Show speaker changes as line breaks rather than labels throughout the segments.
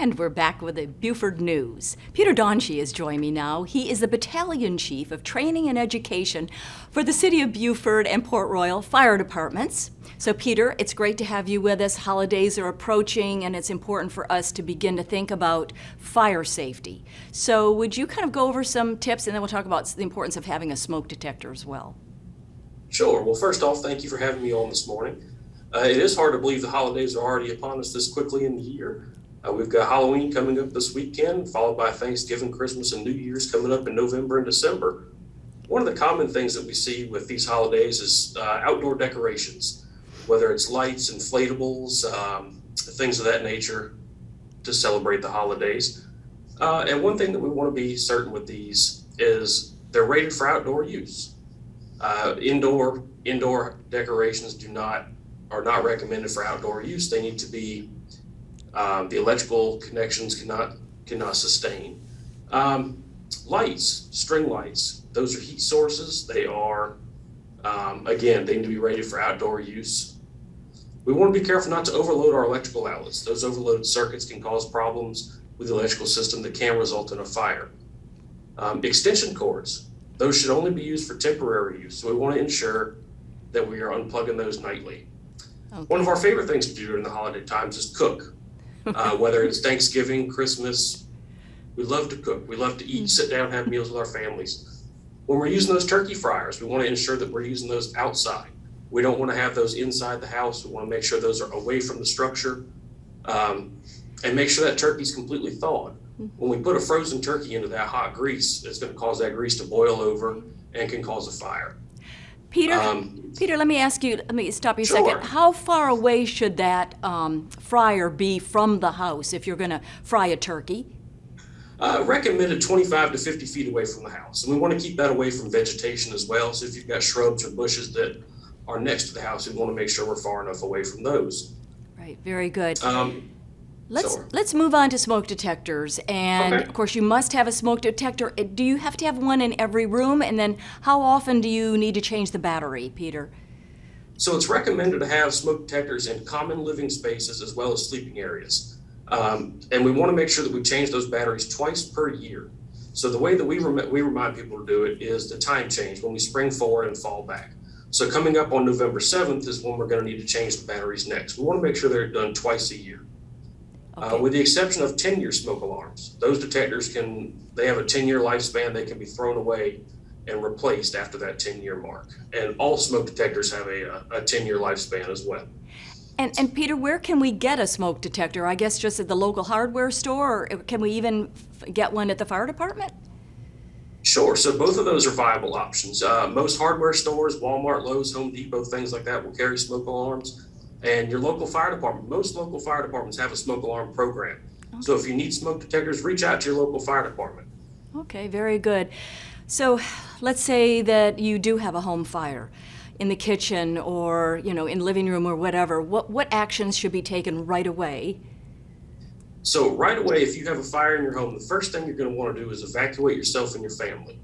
And we're back with the Beaufort News. PDontje is joining me now. He is the Battalion Chief of Training and Education for the City of Beaufort and Port Royal Fire Departments. So Peter, it's great to have you with us. Holidays are approaching and it's important for us to begin to think about fire safety. So would you kind of go over some tips and then we'll talk about the importance of having a smoke detector as well?
Sure. Well, first off, thank you for having me on this morning. It is hard to believe the holidays are already upon us this quickly in the year. We've got Halloween coming up this weekend, followed by Thanksgiving, Christmas, and New Year's coming up in November and December. One of the common things that we see with these holidays is outdoor decorations, whether it's lights, inflatables, things of that nature to celebrate the holidays. And one thing that we want to be certain with these is they're rated for outdoor use. Indoor decorations are not recommended for outdoor use. They need to be the electrical connections cannot sustain. Lights, string lights, those are heat sources. They are, again, they need to be rated for outdoor use. We want to be careful not to overload our electrical outlets. Those overloaded circuits can cause problems with the electrical system that can result in a fire. Extension cords, those should only be used for temporary use. So we want to ensure that we are unplugging those nightly. Okay. One of our favorite things to do during the holiday times is cook. Whether it's Thanksgiving, Christmas, we love to cook. We love to eat, sit down, have meals with our families. When we're using those turkey fryers, we want to ensure that we're using those outside. We don't want to have those inside the house. We want to make sure those are away from the structure, and make sure that turkey's completely thawed. When we put a frozen turkey into that hot grease, it's going to cause that grease to boil over and can cause a fire.
Peter, let me stop you a
Sure.
second. How far away should that fryer be from the house if you're going to fry a turkey?
Recommended 25 to 50 feet away from the house. And we want to keep that away from vegetation as well. So if you've got shrubs or bushes that are next to the house, we want to make sure we're far enough away from those.
Right, very good.
Sure.
Let's move on to smoke detectors. And
Okay.
of course, you must have a smoke detector. Do you have to have one in every room? And then how often do you need to change the battery, Peter?
So it's recommended to have smoke detectors in common living spaces as well as sleeping areas. And we want to make sure that we change those batteries twice per year. So the way that we remind people to do it is the time change, when we spring forward and fall back. So coming up on November 7th is when we're going to need to change the batteries next. We want to make sure they're done twice a year.
Okay.
With the exception of 10-year smoke alarms, those detectors they have a 10-year lifespan. They can be thrown away and replaced after that 10-year mark. And all smoke detectors have a 10-year lifespan as well.
And Peter, where can we get a smoke detector? I guess just at the local hardware store, or can we even get one at the fire department?
Sure. So both of those are viable options. Most hardware stores, Walmart, Lowe's, Home Depot, things like that will carry smoke alarms. And your local fire department, most local fire departments have a smoke alarm program. Okay. So if you need smoke detectors, reach out to your local fire department.
Okay, very good. So let's say that you do have a home fire in the kitchen or, in the living room or whatever. What actions should be taken right away?
So right away, if you have a fire in your home, the first thing you're going to want to do is evacuate yourself and your family.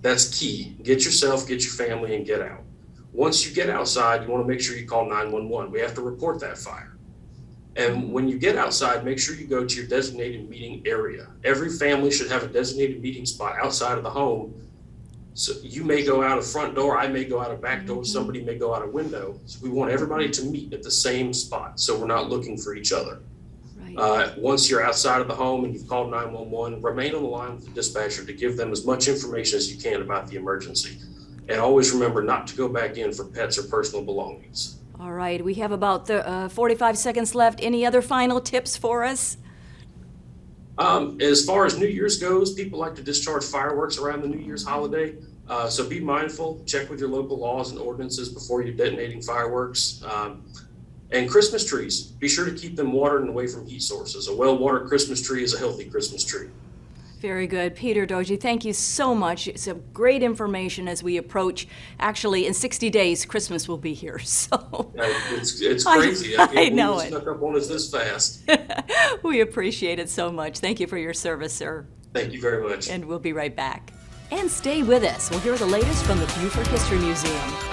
That's key. Get yourself, get your family, and get out. Once you get outside, you want to make sure you call 911. We have to report that fire. And when you get outside, make sure you go to your designated meeting area. Every family should have a designated meeting spot outside of the home. So you may go out a front door, I may go out a back door, somebody may go out a window. So we want everybody to meet at the same spot so we're not looking for each other. Right. Once you're outside of the home and you've called 911, remain on the line with the dispatcher to give them as much information as you can about the emergency. And always remember not to go back in for pets or personal belongings.
All right, we have about 45 seconds left. Any other final tips for us?
As far as New Year's goes, people like to discharge fireworks around the New Year's holiday. So be mindful, check with your local laws and ordinances before you're detonating fireworks. And Christmas trees, be sure to keep them watered and away from heat sources. A well-watered Christmas tree is a healthy Christmas tree.
Very good. PDontje, thank you so much. It's a great information as we approach. Actually, in 60 days, Christmas will be here. So
it's crazy.
I know it.
Snuck up on us this fast.
We appreciate it so much. Thank you for your service, sir.
Thank you very much.
And we'll be right back. And stay with us. We'll hear the latest from the Beaufort History Museum.